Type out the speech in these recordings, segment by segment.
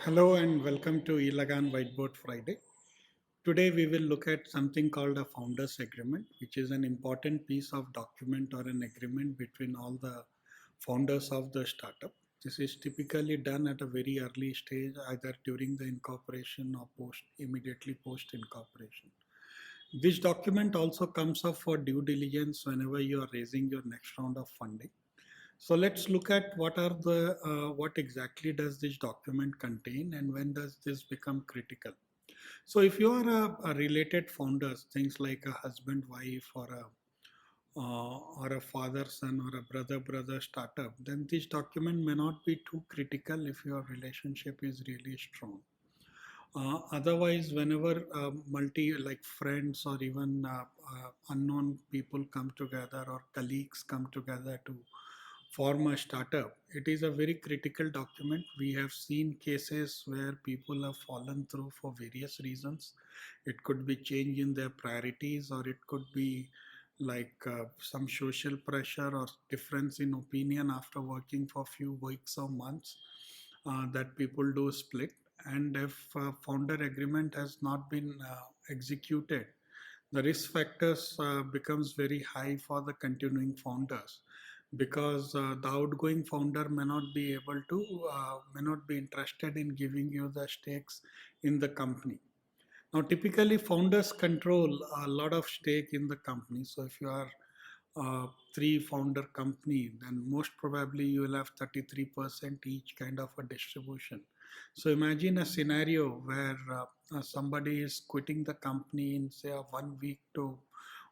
Hello and welcome to eLagaan Whiteboard Friday. Today we will look at something called a founders agreement, which is an important piece of document or an agreement between all the founders of the startup. This is typically done at a very early stage, either during the incorporation or immediately post incorporation. This document also comes up for due diligence whenever you are raising your next round of funding. So let's look at what exactly does this document contain and when does this become critical. So if you are a related founders, things like a husband, wife, or a father, son, or a brother startup, then this document may not be too critical if your relationship is really strong. Otherwise, whenever like friends or even unknown people come together or colleagues come together to form a startup, it is a very critical document. We have seen cases where people have fallen through for various reasons. It could be change in their priorities, or it could be some social pressure or difference in opinion after working for a few weeks or months, that people do split. And if founder agreement has not been executed, the risk factors becomes very high for the continuing founders, because the outgoing founder may not be interested in giving you the stakes in the company. Now typically founders control a lot of stake in the company. So if you are three founder company, then most probably you will have 33% each kind of a distribution. So imagine a scenario where somebody is quitting the company in say a 1 week to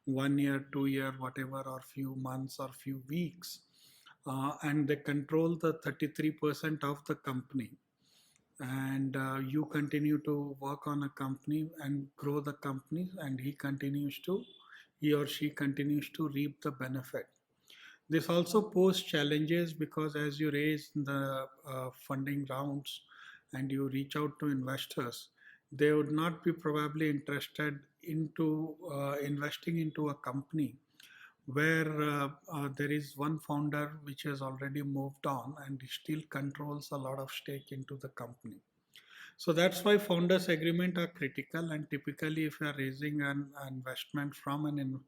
1 year, 2 year, whatever, or few months or few weeks, and they control the 33% of the company, and you continue to work on a company and grow the company, and he or she continues to reap the benefit. This also poses challenges because as you raise the funding rounds and you reach out to investors, they would not be probably interested into investing into a company where there is one founder which has already moved on and still controls a lot of stake into the company. So that's why founders agreement are critical, and typically if you are raising an investment from an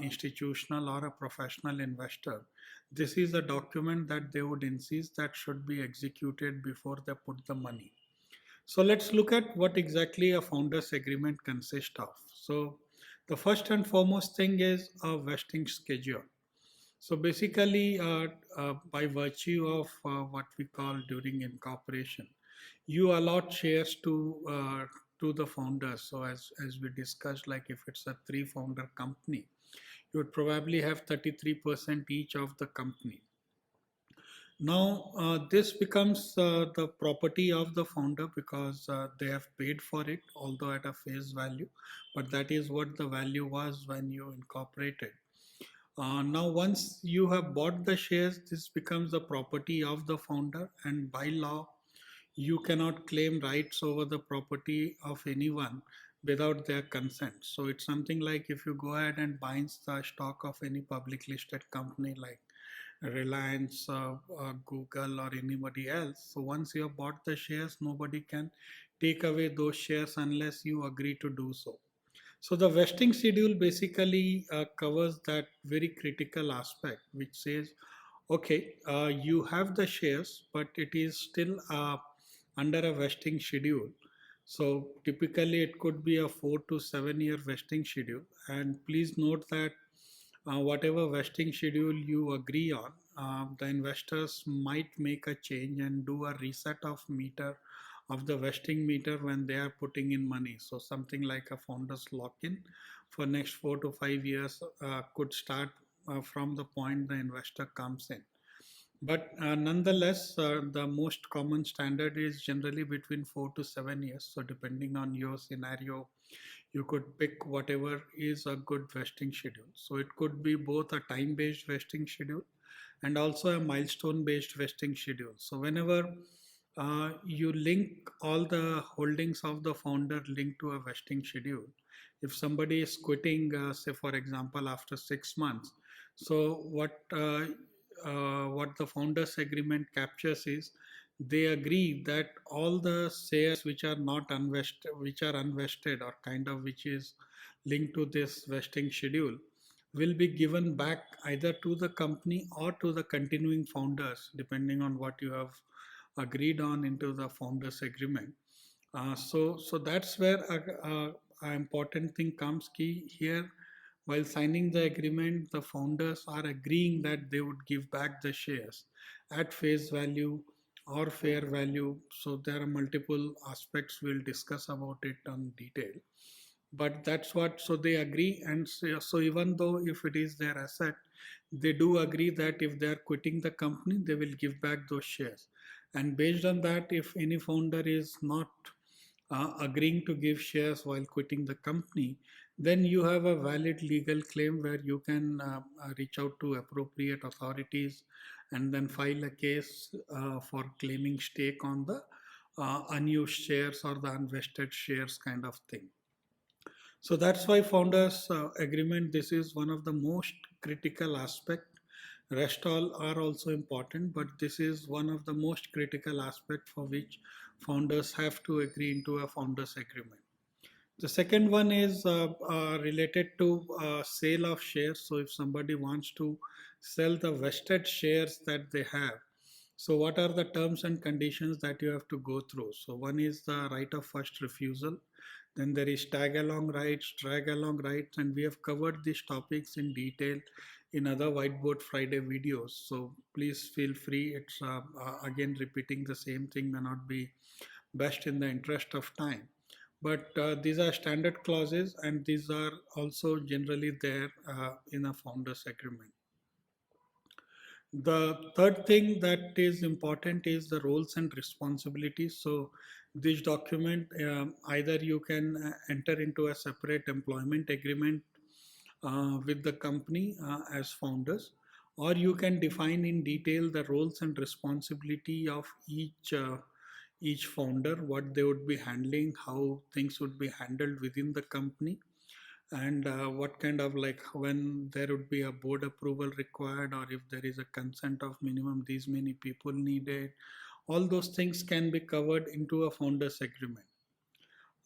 institutional or a professional investor, this is a document that they would insist that should be executed before they put the money. So let's look at what exactly a founders agreement consists of. So the first and foremost thing is a vesting schedule. So basically, by virtue of what we call during incorporation, you allot shares to the founders. So as we discussed, like if it's a three founder company, you would probably have 33% each of the company. Now, this becomes the property of the founder because they have paid for it, although at a face value, but that is what the value was when you incorporated. Now, once you have bought the shares, this becomes the property of the founder, and by law, you cannot claim rights over the property of anyone without their consent. So it's something like if you go ahead and buy the stock of any public listed company like Reliance, Google, or anybody else. So once you have bought the shares, nobody can take away those shares unless you agree to do so. So the vesting schedule basically covers that very critical aspect, which says, okay, you have the shares, but it is still under a vesting schedule. So typically it could be a 4 to 7 year vesting schedule. And please note that whatever vesting schedule you agree on, the investors might make a change and do a reset of meter of the vesting meter when they are putting in money. So something like a founders lock-in for next 4 to 5 years could start from the point the investor comes in. But nonetheless, the most common standard is generally between 4 to 7 years. So depending on your scenario, you could pick whatever is a good vesting schedule. So it could be both a time-based vesting schedule and also a milestone-based vesting schedule. So whenever you link all the holdings of the founder linked to a vesting schedule, if somebody is quitting, say for example, after 6 months, so what the founders agreement captures is they agree that all the shares which are not unvested, which are unvested or kind of which is linked to this vesting schedule, will be given back either to the company or to the continuing founders, depending on what you have agreed on into the founders agreement. So that's where a important thing comes key here. While signing the agreement, the founders are agreeing that they would give back the shares at face value or fair value. So there are multiple aspects, we'll discuss about it on detail. But that's what, so they agree, and so even though if it is their asset, they do agree that if they are quitting the company, they will give back those shares. And based on that, if any founder is not agreeing to give shares while quitting the company, then you have a valid legal claim where you can reach out to appropriate authorities and then file a case for claiming stake on the unused shares or the unvested shares kind of thing. So that's why founders agreement, this is one of the most critical aspect. Rest all are also important, but this is one of the most critical aspect for which founders have to agree into a founders agreement. The second one is related to sale of shares. So if somebody wants to sell the vested shares that they have, so what are the terms and conditions that you have to go through? So one is the right of first refusal. Then there is tag along rights, drag along rights, and we have covered these topics in detail in other Whiteboard Friday videos. So please feel free. It's again repeating the same thing may not be best in the interest of time. But these are standard clauses, and these are also generally there in a founders agreement. The third thing that is important is the roles and responsibilities. So this document, either you can enter into a separate employment agreement with the company as founders, or you can define in detail the roles and responsibility of each founder, what they would be handling, how things would be handled within the company, and what kind of, like, when there would be a board approval required, or if there is a consent of minimum these many people needed. All those things can be covered into a founders agreement.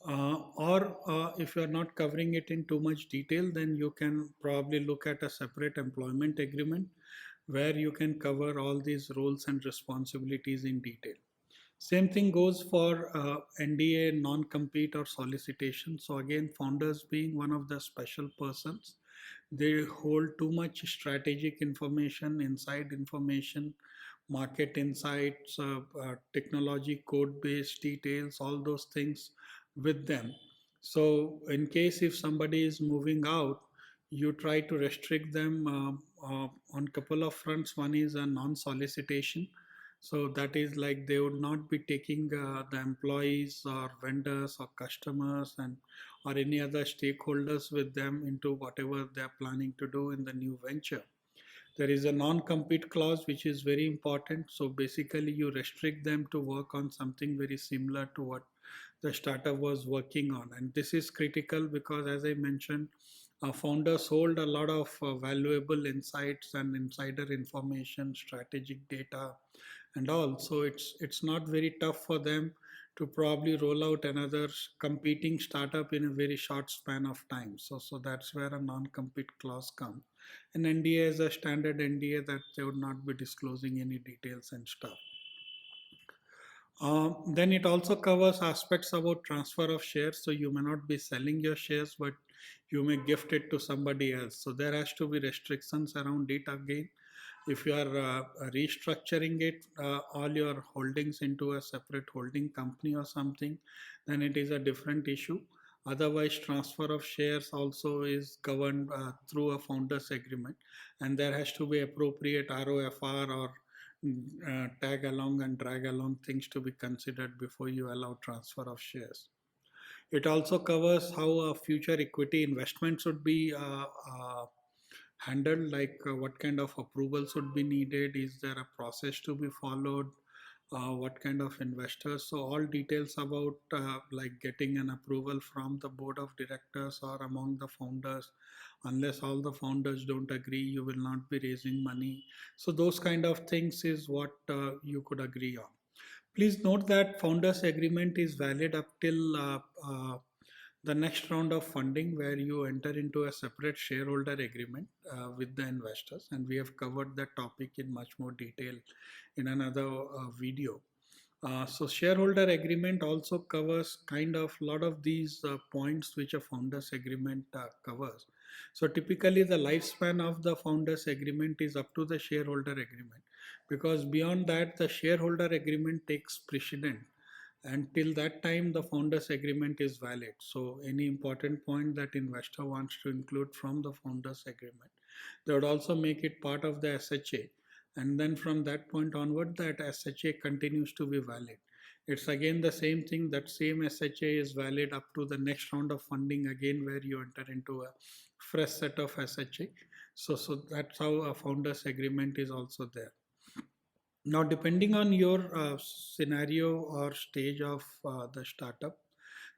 Or if you are not covering it in too much detail, then you can probably look at a separate employment agreement where you can cover all these roles and responsibilities in detail. Same thing goes for NDA, non-compete or solicitation. So again, founders being one of the special persons, they hold too much strategic information, inside information, market insights, technology, code-based details, all those things with them. So in case if somebody is moving out, you try to restrict them on couple of fronts. One is a non-solicitation. So that is like they would not be taking the employees or vendors or customers and or any other stakeholders with them into whatever they are planning to do in the new venture. There is a non-compete clause which is very important. So basically you restrict them to work on something very similar to what the startup was working on. And this is critical because, as I mentioned, founders hold a lot of valuable insights and insider information, strategic data, and all. So it's not very tough for them to probably roll out another competing startup in a very short span of time. So that's where a non-compete clause comes. An NDA is a standard NDA that they would not be disclosing any details and stuff. Then it also covers aspects about transfer of shares. So you may not be selling your shares, but you may gift it to somebody else. So there has to be restrictions around it again. If you are restructuring it, all your holdings into a separate holding company or something, then it is a different issue. Otherwise, transfer of shares also is governed through a founders agreement, and there has to be appropriate ROFR or tag along and drag along things to be considered before you allow transfer of shares. It also covers how future equity investments would be handled, like what kind of approvals would be needed, is there a process to be followed, what kind of investors. So all details about like getting an approval from the board of directors or among the founders. Unless all the founders don't agree, you will not be raising money. So those kind of things is what you could agree on. Please note that founders agreement is valid up till the next round of funding, where you enter into a separate shareholder agreement with the investors, and we have covered that topic in much more detail in another video. So shareholder agreement also covers kind of lot of these points which a founders agreement covers. So typically the lifespan of the founders agreement is up to the shareholder agreement, because beyond that the shareholder agreement takes precedent. Until that time the founders agreement is valid. So any important point that investor wants to include from the founders agreement, they would also make it part of the SHA, and then from that point onward that SHA continues to be valid. It's again the same thing, that same SHA is valid up to the next round of funding again, where you enter into a fresh set of SHA. So that's how a founders agreement is also there. Now, depending on your scenario or stage of the startup,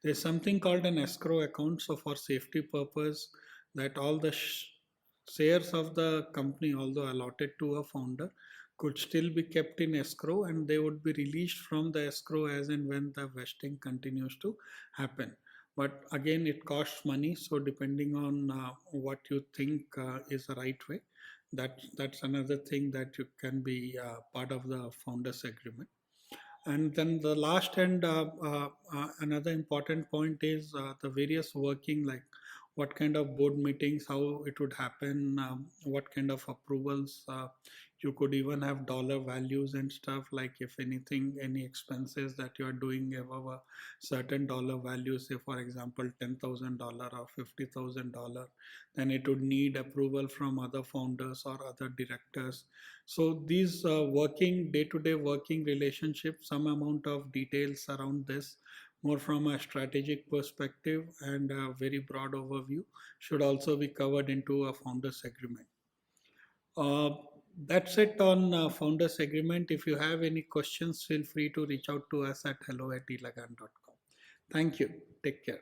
there's something called an escrow account. So, for safety purpose, that all the shares of the company, although allotted to a founder, could still be kept in escrow, and they would be released from the escrow as and when the vesting continues to happen. But again, it costs money. So, depending on what you think is the right way, that's another thing that you can be part of the founders agreement. And then the last and another important point is the various working, like what kind of board meetings, how it would happen, what kind of approvals. You could even have dollar values and stuff, like if anything, any expenses that you are doing above a certain dollar value, say for example $10,000 or $50,000, then it would need approval from other founders or other directors. So these working day-to-day working relationships, some amount of details around this, more from a strategic perspective and a very broad overview, should also be covered into a founders agreement. Uh, that's it on founders agreement. If you have any questions, feel free to reach out to us at hello@elagaan.com. Thank you. Take care.